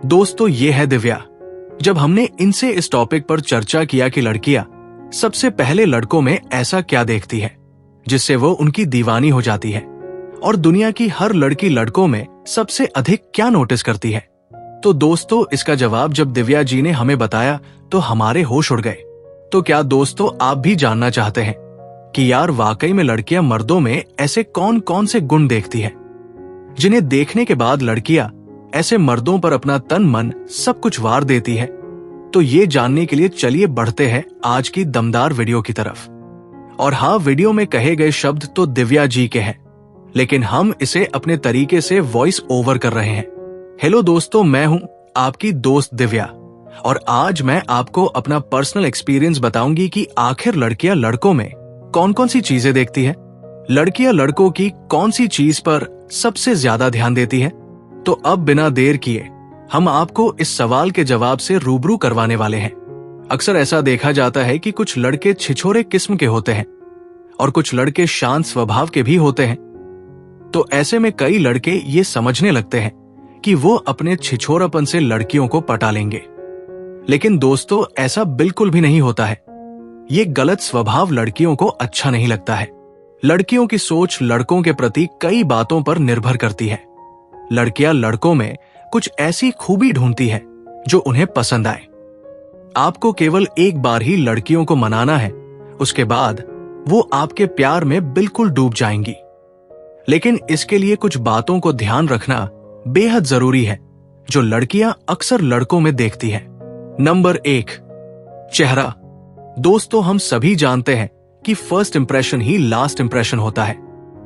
दोस्तों ये है दिव्या। जब हमने इनसे इस टॉपिक पर चर्चा किया कि लड़कियां सबसे पहले लड़कों में ऐसा क्या देखती है जिससे वो उनकी दीवानी हो जाती है, और दुनिया की हर लड़की लड़कों में सबसे अधिक क्या नोटिस करती है, तो दोस्तों इसका जवाब जब दिव्या जी ने हमें बताया तो हमारे होश उड़ गए। तो क्या दोस्तों आप भी जानना चाहते हैं कि यार वाकई में लड़कियां मर्दों में ऐसे कौन कौन से गुण देखती है जिन्हें देखने के बाद लड़कियां ऐसे मर्दों पर अपना तन मन सब कुछ वार देती है? तो ये जानने के लिए चलिए बढ़ते हैं आज की दमदार वीडियो की तरफ। और हाँ, वीडियो में कहे गए शब्द तो दिव्या जी के हैं, लेकिन हम इसे अपने तरीके से वॉइस ओवर कर रहे हैं। हेलो दोस्तों, मैं हूं आपकी दोस्त दिव्या, और आज मैं आपको अपना पर्सनल एक्सपीरियंस बताऊंगी कि आखिर लड़कियां लड़कों में कौन कौन सी चीजें देखती है, लड़कियां लड़कों की कौन सी चीज पर सबसे ज्यादा ध्यान देती है। तो अब बिना देर किए हम आपको इस सवाल के जवाब से रूबरू करवाने वाले हैं। अक्सर ऐसा देखा जाता है कि कुछ लड़के छिछोरे किस्म के होते हैं और कुछ लड़के शांत स्वभाव के भी होते हैं। तो ऐसे में कई लड़के ये समझने लगते हैं कि वो अपने छिछोरापन से लड़कियों को पटा लेंगे, लेकिन दोस्तों ऐसा बिल्कुल भी नहीं होता है। ये गलत स्वभाव लड़कियों को अच्छा नहीं लगता है। लड़कियों की सोच लड़कों के प्रति कई बातों पर निर्भर करती है। लड़कियां लड़कों में कुछ ऐसी खूबी ढूंढती है जो उन्हें पसंद आए। आपको केवल एक बार ही लड़कियों को मनाना है, उसके बाद वो आपके प्यार में बिल्कुल डूब जाएंगी। लेकिन इसके लिए कुछ बातों को ध्यान रखना बेहद जरूरी है जो लड़कियां अक्सर लड़कों में देखती है। नंबर 1, चेहरा। दोस्तों हम सभी जानते हैं कि फर्स्ट इंप्रेशन ही लास्ट इंप्रेशन होता है।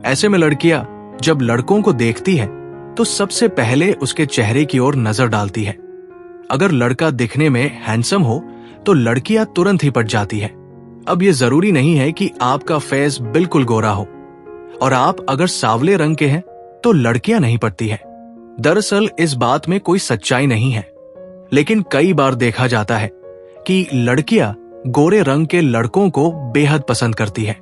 ऐसे में लड़कियां जब लड़कों को देखती है तो सबसे पहले उसके चेहरे की ओर नजर डालती है। अगर लड़का दिखने में हैंडसम हो तो लड़कियां तुरंत ही पट जाती है। अब ये जरूरी नहीं है कि आपका फेस बिल्कुल गोरा हो, और आप अगर सांवले रंग के हैं तो लड़कियां नहीं पटती है। दरअसल इस बात में कोई सच्चाई नहीं है, लेकिन कई बार देखा जाता है कि लड़कियां गोरे रंग के लड़कों को बेहद पसंद करती है।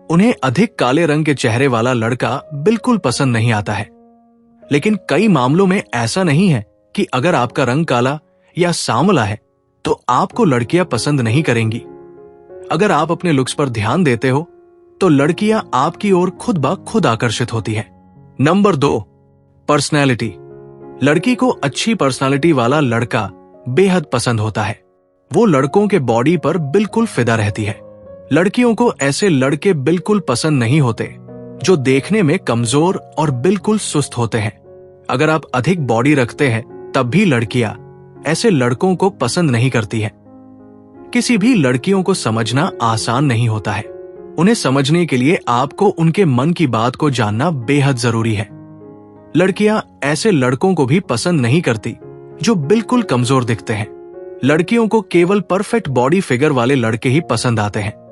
उन्हें अधिक काले रंग के चेहरे वाला लड़का बिल्कुल पसंद नहीं आता है। लेकिन कई मामलों में ऐसा नहीं है कि अगर आपका रंग काला या सांवला है तो आपको लड़कियां पसंद नहीं करेंगी। अगर आप अपने लुक्स पर ध्यान देते हो तो लड़कियां आपकी ओर खुद ब खुद आकर्षित होती है। Number 2, personality. लड़की को अच्छी पर्सनैलिटी वाला लड़का बेहद पसंद होता है। वो लड़कों के बॉडी पर बिल्कुल फिदा रहती है। लड़कियों को ऐसे लड़के बिल्कुल पसंद नहीं होते जो देखने में कमजोर और बिल्कुल सुस्त होते हैं। अगर आप अधिक बॉडी रखते हैं तब भी लड़कियां ऐसे लड़कों को पसंद नहीं करती है। किसी भी लड़कियों को समझना आसान नहीं होता है। उन्हें समझने के लिए आपको उनके मन की बात को जानना बेहद जरूरी है। लड़कियां ऐसे लड़कों को भी पसंद नहीं करती जो बिल्कुल कमजोर दिखते हैं। लड़कियों को केवल परफेक्ट बॉडी फिगर वाले लड़के ही पसंद आते हैं।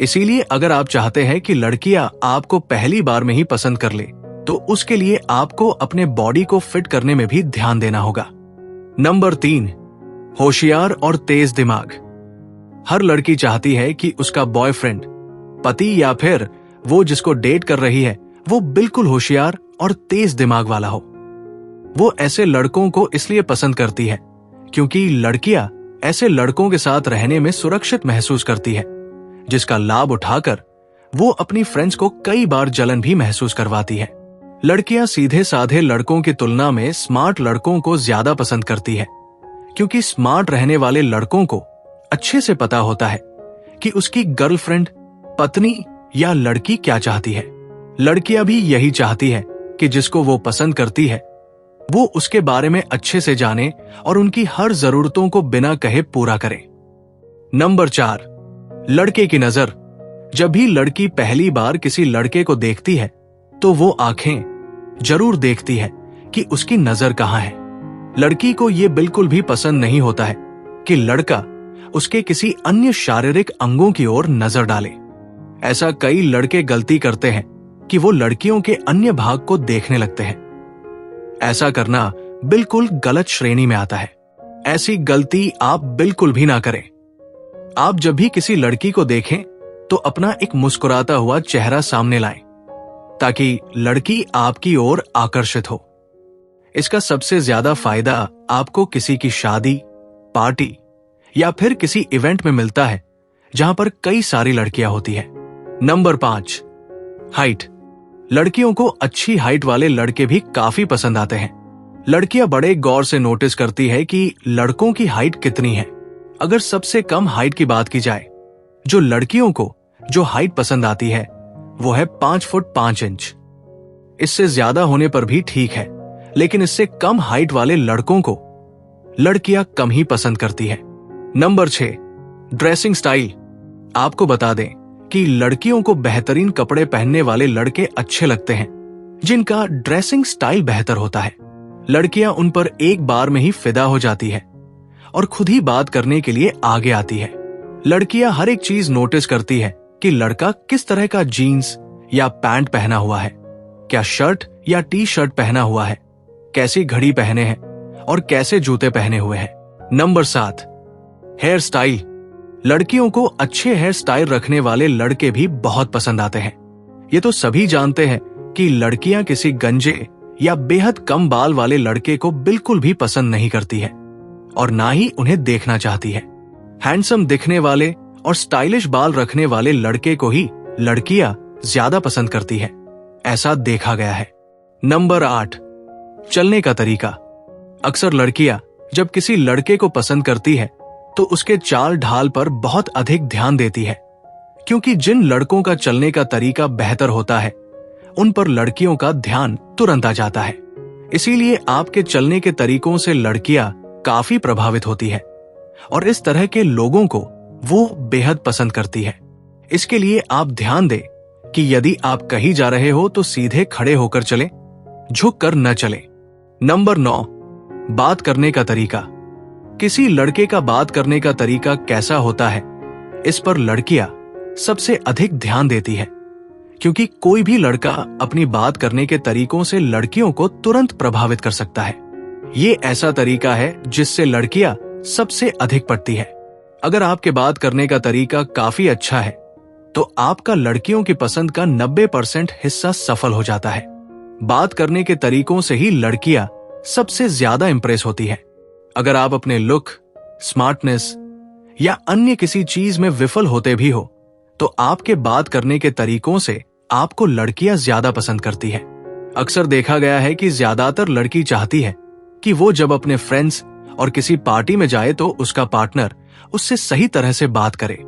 इसीलिए अगर आप चाहते हैं कि लड़कियां आपको पहली बार में ही पसंद कर ले तो उसके लिए आपको अपने बॉडी को फिट करने में भी ध्यान देना होगा। नंबर 3, होशियार और तेज दिमाग। हर लड़की चाहती है कि उसका बॉयफ्रेंड, पति या फिर वो जिसको डेट कर रही है वो बिल्कुल होशियार और तेज दिमाग वाला हो। वो ऐसे लड़कों को इसलिए पसंद करती है क्योंकि लड़कियां ऐसे लड़कों के साथ रहने में सुरक्षित महसूस करती है, जिसका लाभ उठाकर वो अपनी फ्रेंड्स को कई बार जलन भी महसूस करवाती है। लड़कियां सीधे साधे लड़कों की तुलना में स्मार्ट लड़कों को ज्यादा पसंद करती है, क्योंकि स्मार्ट रहने वाले लड़कों को अच्छे से पता होता है कि उसकी गर्लफ्रेंड, पत्नी या लड़की क्या चाहती है। लड़कियां भी यही चाहती है कि जिसको वो पसंद करती है वो उसके बारे में अच्छे से जाने और उनकी हर जरूरतों को बिना कहे पूरा करे। नंबर 4, लड़के की नजर। जब भी लड़की पहली बार किसी लड़के को देखती है तो वो आंखें जरूर देखती है कि उसकी नजर कहां है। लड़की को ये बिल्कुल भी पसंद नहीं होता है कि लड़का उसके किसी अन्य शारीरिक अंगों की ओर नजर डाले। ऐसा कई लड़के गलती करते हैं कि वो लड़कियों के अन्य भाग को देखने लगते हैं। ऐसा करना बिल्कुल गलत श्रेणी में आता है। ऐसी गलती आप बिल्कुल भी ना करें। आप जब भी किसी लड़की को देखें तो अपना एक मुस्कुराता हुआ चेहरा सामने लाएं, ताकि लड़की आपकी ओर आकर्षित हो। इसका सबसे ज्यादा फायदा आपको किसी की शादी, पार्टी या फिर किसी इवेंट में मिलता है जहां पर कई सारी लड़कियां होती हैं। Number 5, height. लड़कियों को अच्छी हाइट वाले लड़के भी काफी पसंद आते हैं। लड़कियां बड़े गौर से नोटिस करती है कि लड़कों की हाइट कितनी है। अगर सबसे कम हाइट की बात की जाए, जो लड़कियों को जो हाइट पसंद आती है वो है 5 फुट 5 इंच। इससे ज्यादा होने पर भी ठीक है, लेकिन इससे कम हाइट वाले लड़कों को लड़कियां कम ही पसंद करती है। Number 6, dressing style. आपको बता दें कि लड़कियों को बेहतरीन कपड़े पहनने वाले लड़के अच्छे लगते हैं जिनका ड्रेसिंग स्टाइल बेहतर होता है। लड़कियां उन पर एक बार में ही फिदा हो जाती है और खुद ही बात करने के लिए आगे आती है। लड़कियां हर एक चीज नोटिस करती है कि लड़का किस तरह का जीन्स या पैंट पहना हुआ है, क्या शर्ट या टी शर्ट पहना हुआ है, कैसी घड़ी पहने हैं और कैसे जूते पहने हुए हैं। Number 7, hairstyle. लड़कियों को अच्छे हेयर स्टाइल रखने वाले लड़के भी बहुत पसंद आते हैं। ये तो सभी जानते हैं कि लड़कियां किसी गंजे या बेहद कम बाल वाले लड़के को बिल्कुल भी पसंद नहीं करती है और ना ही उन्हें देखना चाहती है। हैंडसम दिखने वाले और स्टाइलिश बाल रखने वाले लड़के को ही लड़कियां ज्यादा पसंद करती है, ऐसा देखा गया है। नंबर 8, चलने का तरीका। अक्सर लड़कियां जब किसी लड़के को पसंद करती है तो उसके चाल ढाल पर बहुत अधिक ध्यान देती है, क्योंकि जिन लड़कों का चलने का तरीका बेहतर होता है उन पर लड़कियों का ध्यान तुरंत आ जाता है। इसीलिए आपके चलने के तरीकों से लड़कियां काफी प्रभावित होती है और इस तरह के लोगों को वो बेहद पसंद करती है। इसके लिए आप ध्यान दें कि यदि आप कहीं जा रहे हो तो सीधे खड़े होकर चलें, झुक कर न चलें। नंबर 9, बात करने का तरीका। किसी लड़के का बात करने का तरीका कैसा होता है, इस पर लड़कियां सबसे अधिक ध्यान देती है, क्योंकि कोई भी लड़का अपनी बात करने के तरीकों से लड़कियों को तुरंत प्रभावित कर सकता है। ये ऐसा तरीका है जिससे लड़कियां सबसे अधिक पटती है। अगर आपके बात करने का तरीका काफी अच्छा है तो आपका लड़कियों की पसंद का 90% हिस्सा सफल हो जाता है। बात करने के तरीकों से ही लड़कियां सबसे ज्यादा इंप्रेस होती है। अगर आप अपने लुक, स्मार्टनेस या अन्य किसी चीज में विफल होते भी हो तो आपके बात करने के तरीकों से आपको लड़कियां ज्यादा पसंद करती है। अक्सर देखा गया है कि ज्यादातर लड़की चाहती है कि वो जब अपने फ्रेंड्स और किसी पार्टी में जाए तो उसका पार्टनर उससे सही तरह से बात करे,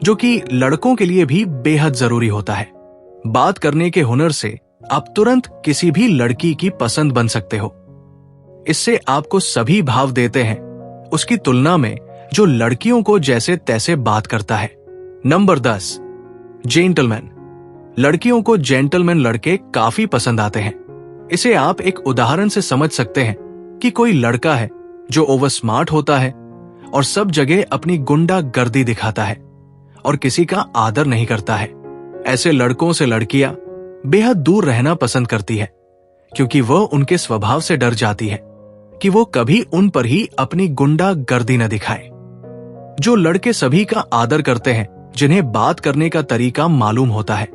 जो कि लड़कों के लिए भी बेहद जरूरी होता है। बात करने के हुनर से आप तुरंत किसी भी लड़की की पसंद बन सकते हो। इससे आपको सभी भाव देते हैं उसकी तुलना में जो लड़कियों को जैसे तैसे बात करता है। Number 10, gentleman. लड़कियों को जेंटलमैन लड़के काफी पसंद आते हैं। इसे आप एक उदाहरण से समझ सकते हैं कि कोई लड़का है जो ओवर स्मार्ट होता है और सब जगह अपनी गुंडा गर्दी दिखाता है और किसी का आदर नहीं करता है। ऐसे लड़कों से लड़कियां बेहद दूर रहना पसंद करती है, क्योंकि वो उनके स्वभाव से डर जाती है कि वो कभी उन पर ही अपनी गुंडा गर्दी न दिखाए। जो लड़के सभी का आदर करते हैं, जिन्हें बात करने का तरीका मालूम होता है,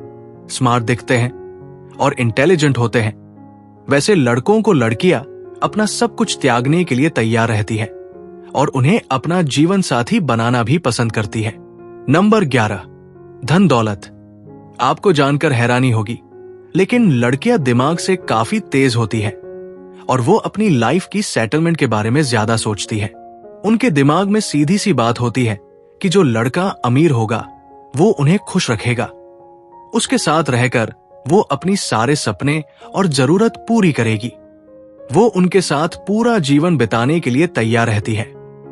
स्मार्ट दिखते हैं और इंटेलिजेंट होते हैं, वैसे लड़कों को लड़कियां अपना सब कुछ त्यागने के लिए तैयार रहती है और उन्हें अपना जीवन साथी बनाना भी पसंद करती है। नंबर 11, धन दौलत। आपको जानकर हैरानी होगी, लेकिन लड़कियां दिमाग से काफी तेज होती है और वो अपनी लाइफ की सेटलमेंट के बारे में ज्यादा सोचती है। उनके दिमाग में सीधी सी बात होती है कि जो लड़का अमीर होगा वो उन्हें खुश रखेगा, उसके साथ रहकर वो अपनी सारे सपने और जरूरत पूरी करेगी। वो उनके साथ पूरा जीवन बिताने के लिए तैयार रहती है।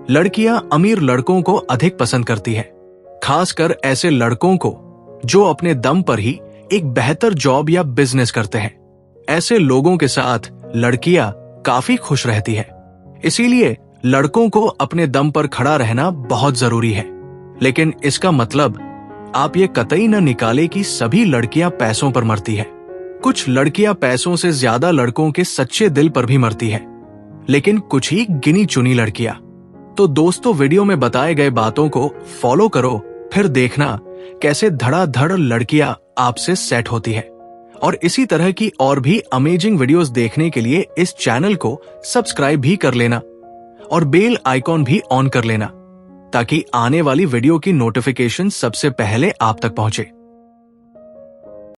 लड़कियां अमीर लड़कों को अधिक पसंद करती है, खासकर ऐसे लड़कों को जो अपने दम पर ही एक बेहतर जॉब या बिजनेस करते हैं। ऐसे लोगों के साथ लड़कियां काफी खुश रहती है। इसीलिए लड़कों को अपने दम पर खड़ा रहना बहुत जरूरी है। लेकिन इसका मतलब आप ये कतई न निकाले कि सभी लड़कियां पैसों पर मरती है। कुछ लड़कियां पैसों से ज्यादा लड़कों के सच्चे दिल पर भी मरती है, लेकिन कुछ ही गिनी चुनी लड़कियां। तो दोस्तों, वीडियो में बताए गए बातों को फॉलो करो, फिर देखना कैसे धड़ाधड़ लड़कियां आपसे सेट होती है और इसी तरह की और भी अमेजिंग वीडियोस देखने के लिए इस चैनल को सब्सक्राइब भी कर लेना और बेल आइकॉन भी ऑन कर लेना, ताकि आने वाली वीडियो की नोटिफिकेशन सबसे पहले आप तक पहुंचे।